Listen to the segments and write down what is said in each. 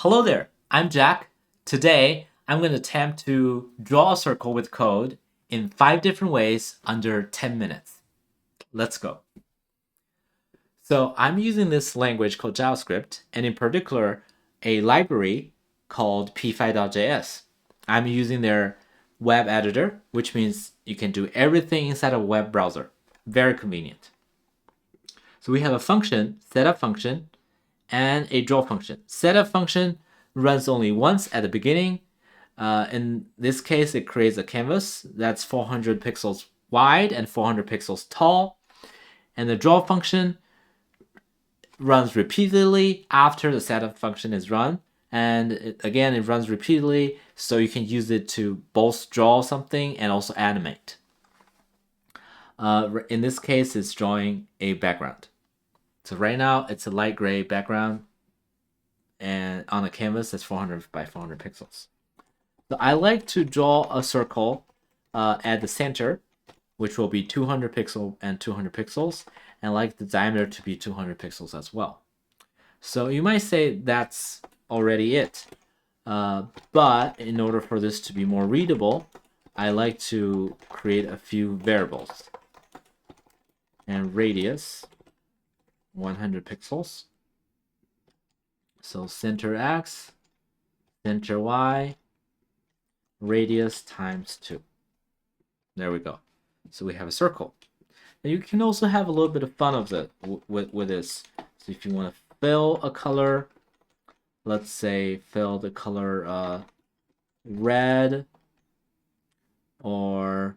Hello there, I'm Jack. Today, I'm going to attempt to draw a circle with code in 5 different ways under 10 minutes. Let's go. So I'm using this language called JavaScript, and in particular, a library called p5.js. I'm using their web editor, which means you can do everything inside a web browser. Very convenient. So we have a function, setup function, and a draw function. Setup function runs only once at the beginning. In this case, it creates a canvas that's 400 pixels wide and 400 pixels tall. And the draw function runs repeatedly after the setup function is run. And it runs repeatedly, so you can use it to both draw something and also animate. In this case, it's drawing a background. So right now, it's a light gray background and on a canvas that's 400 by 400 pixels. So I like to draw a circle at the center, which will be 200 pixels and 200 pixels, and I like the diameter to be 200 pixels as well. So you might say that's already it. But in order for this to be more readable, I like to create a few variables. And radius, 100 pixels. So center x, center y, radius times 2. There we go. So we have a circle. And you can also have a little bit of fun of it with this. So if you want to fill a color, let's say fill the color red, or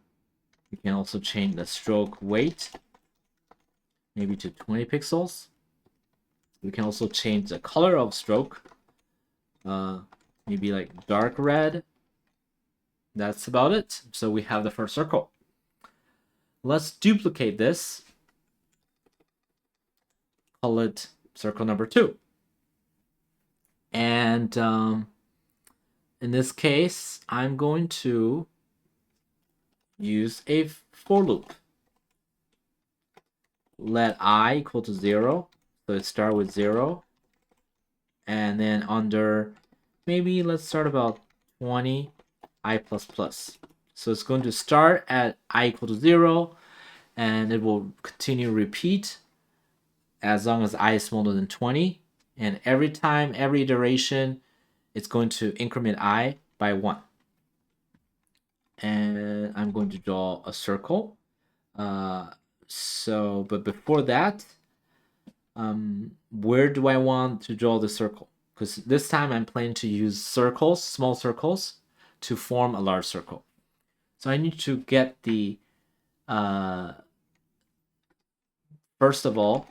you can also change the stroke weight, maybe to 20 pixels. We can also change the color of stroke, maybe like dark red. That's about it. So we have the first circle. Let's duplicate this. Call it circle number 2. And in this case, I'm going to use a for loop. Let I equal to 0. So it start with 0. And then under, maybe let's start about 20 I++. So it's going to start at I equal to 0, and it will continue to repeat as long as I is smaller than 20. And every time, every iteration, it's going to increment I by 1. And I'm going to draw a circle. But before that, where do I want to draw the circle? Because this time I'm planning to use circles, small circles, to form a large circle. So I need to get the, first of all,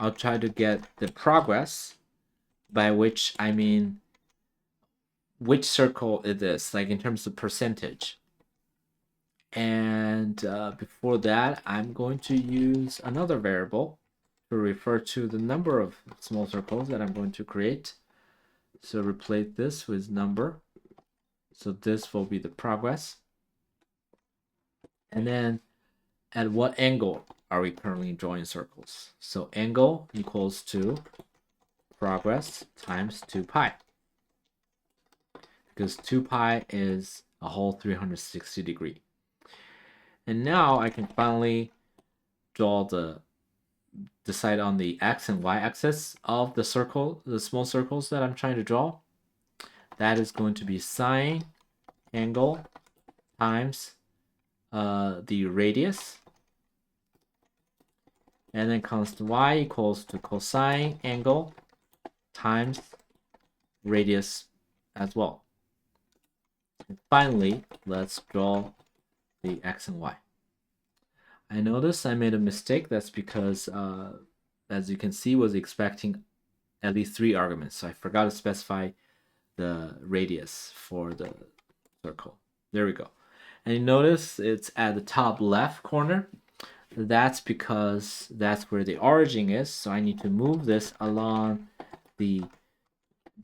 I'll try to get the progress, by which I mean which circle it is, like in terms of percentage. And before that, I'm going to use another variable to refer to the number of small circles that I'm going to create. So replace this with number. So this will be the progress. And then at what angle are we currently drawing circles? So angle equals to progress times 2 pi. Because 2 pi is a whole 360 degree. And now I can finally draw decide on the x and y axis of the circle, the small circles that I'm trying to draw. That is going to be sine angle times the radius. And then constant y equals to cosine angle times radius as well. And finally, let's draw the x and y. I noticed I made a mistake. That's because, as you can see, was expecting at least 3 arguments. So I forgot to specify the radius for the circle. There we go. And you notice it's at the top left corner. That's because that's where the origin is. So I need to move this along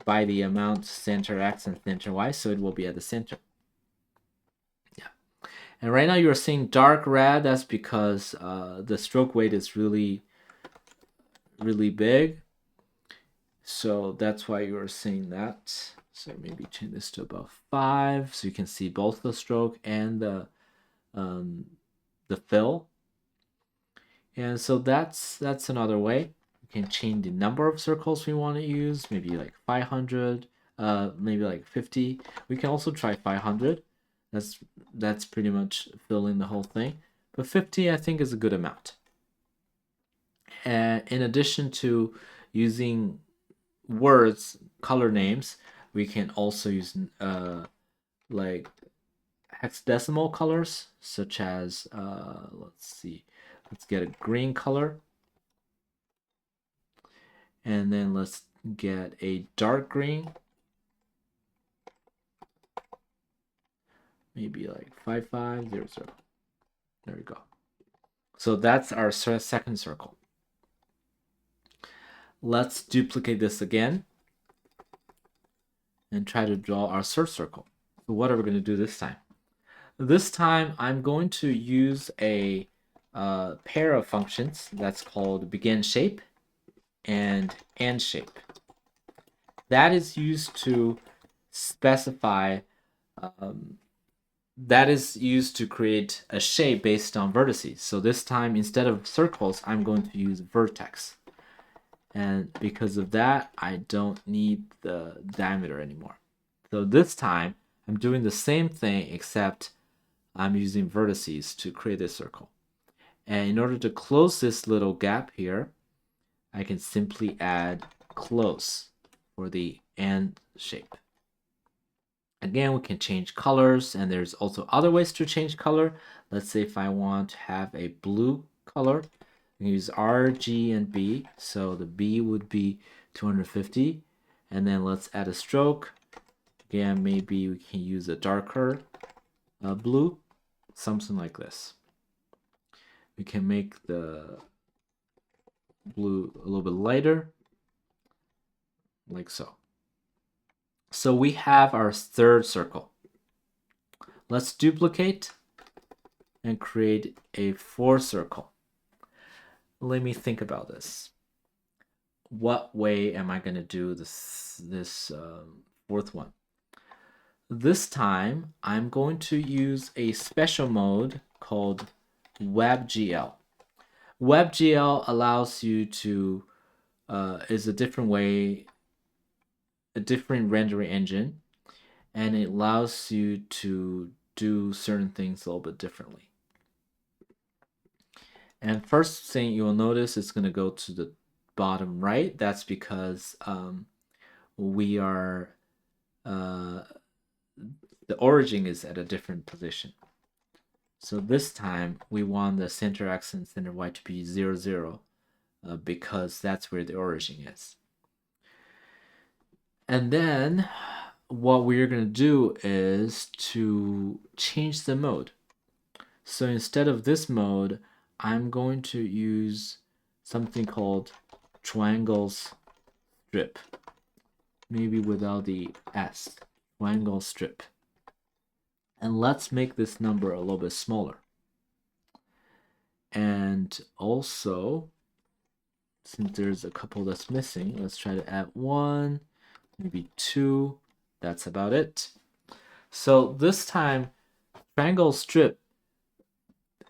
by the amount center x and center y, so it will be at the center. Yeah. And right now you're seeing dark red. That's because the stroke weight is really, really big. So that's why you are seeing that. So maybe change this to about 5, so you can see both the stroke and the fill. And so that's another way. We can change the number of circles we want to use, maybe like 500, maybe like 50. We can also try 500. That's pretty much filling the whole thing. But 50 I think is a good amount. And in addition to using words, color names, we can also use like hexadecimal colors, such as let's get a green color, and then let's get a dark green, maybe like 5500. There we go. So that's our second circle. Let's duplicate this again and try to draw our third circle. So what are we going to do this time? This time I'm going to use a pair of functions that's called begin shape and end shape. That is used to specify, that is used to create a shape based on vertices. So this time, instead of circles, I'm going to use vertex. And because of that, I don't need the diameter anymore. So this time, I'm doing the same thing, except I'm using vertices to create a circle. And in order to close this little gap here, I can simply add close for the end shape. Again, we can change colors, and there's also other ways to change color. Let's say if I want to have a blue color, I can use R, G, and B. So the B would be 250. And then let's add a stroke. Again, maybe we can use a darker blue, something like this. We can make the blue a little bit lighter, like so. So we have our third circle. Let's duplicate and create a fourth circle. Let me think about this. What way am I going to do this fourth one? This time, I'm going to use a special mode called WebGL. WebGL allows you to, is a different way, a different rendering engine, and it allows you to do certain things a little bit differently. And first thing you will notice is going to go to the bottom right. That's because we are the origin is at a different position. So this time we want the center x and center y to be 0, 0, because that's where the origin is. And then what we're going to do is to change the mode. So instead of this mode, I'm going to use something called triangles strip. Maybe without the S, triangle strip. And let's make this number a little bit smaller. And also, since there's a couple that's missing, let's try to add 1, maybe 2. That's about it. So this time, triangle strip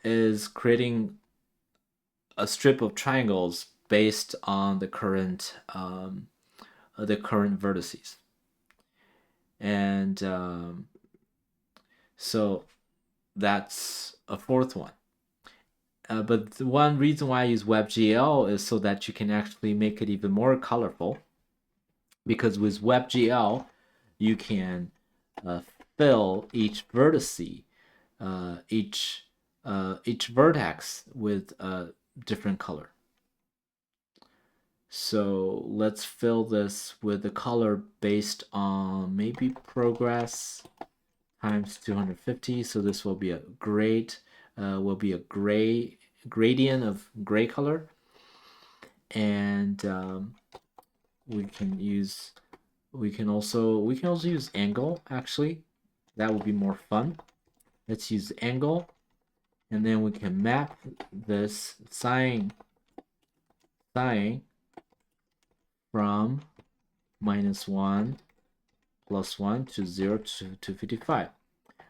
is creating a strip of triangles based on the current vertices. And so that's a fourth one. But the one reason why I use WebGL is so that you can actually make it even more colorful. Because with WebGL, you can fill each vertice, each vertex with a different color. So let's fill this with the color based on maybe progress times 250. So this will be a gradient of gray color, and we can also use angle. Actually, that would be more fun. Let's use angle, and then we can map this sine from -1 plus 1 to 0 to 55.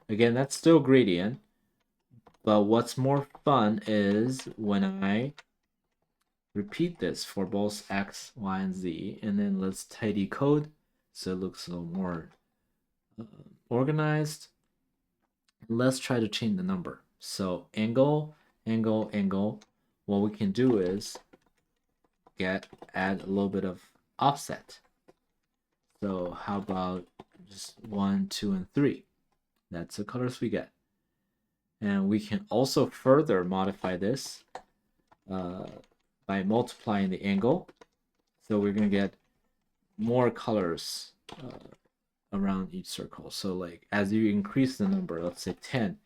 Again, that's still gradient, but what's more fun is when I repeat this for both x, y, and z, and then let's tidy code so it looks a little more organized. Let's try to change the number. So angle, angle, angle. What we can do is add a little bit of offset. So how about just 1, 2, and 3? That's the colors we get. And we can also further modify this by multiplying the angle. So we're going to get more colors around each circle. So like as you increase the number, let's say 10,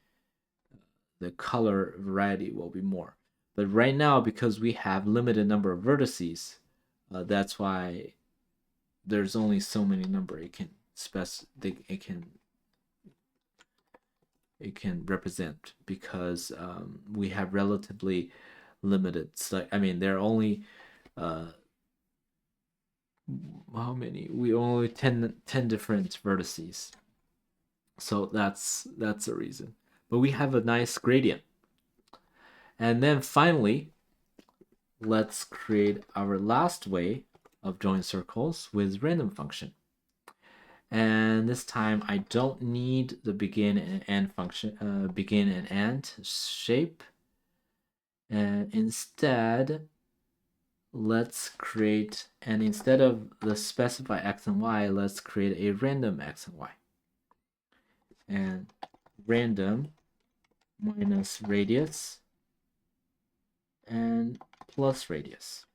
the color variety will be more. But right now, because we have limited number of vertices, that's why there's only so many number it can represent, because we have relatively limited. So, I mean, there are only how many? We only 10 different vertices. So that's the reason. But we have a nice gradient. And then finally, let's create our last way of drawing circles with random function. And this time I don't need the begin and end function, begin and end shape. And instead, let's create, and instead of the specify x and y, let's create a random x and y. And random minus radius and plus radius.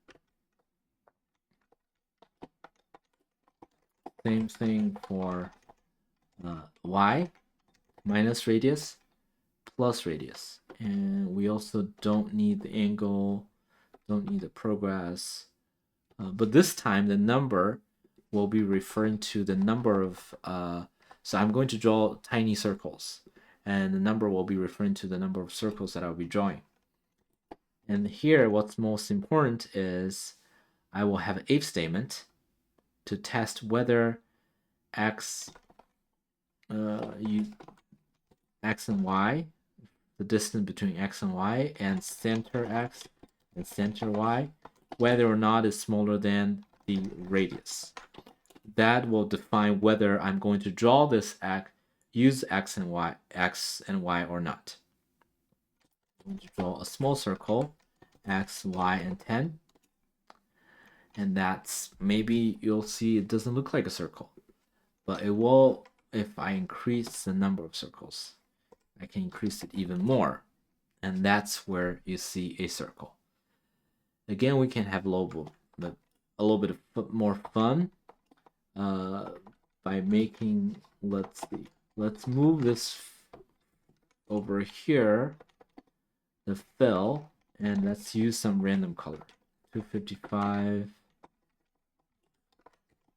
Same thing for y, minus radius, plus radius. And we also don't need the angle, don't need the progress. But this time the number will be referring to the number of, so I'm going to draw tiny circles. And the number will be referring to the number of circles that I'll be drawing. And here, what's most important is I will have an if statement to test whether x and y, the distance between x and y, and center x and center y, whether or not is smaller than the radius. That will define whether I'm going to draw this use x and y or not. I'm going to draw a small circle, x, y, and 10. And that's, maybe you'll see it doesn't look like a circle, but it will if I increase the number of circles. I can increase it even more, and that's where you see a circle. Again, we can have a little bit of more fun by making, let's move this over here, the fill, and let's use some random color. 255,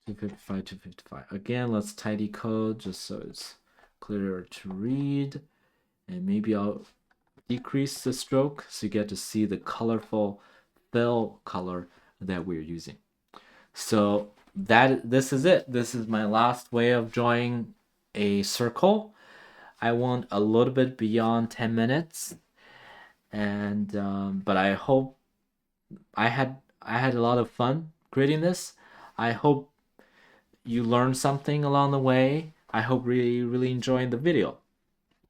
255, 255. Again, let's tidy code just so it's clearer to read. And maybe I'll decrease the stroke so you get to see the colorful fill color that we're using. So this is it. This is my last way of drawing a circle. I went a little bit beyond 10 minutes, and but I hope I had a lot of fun creating this. I hope you learned something along the way. I hope really enjoying the video.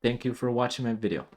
Thank you for watching my video.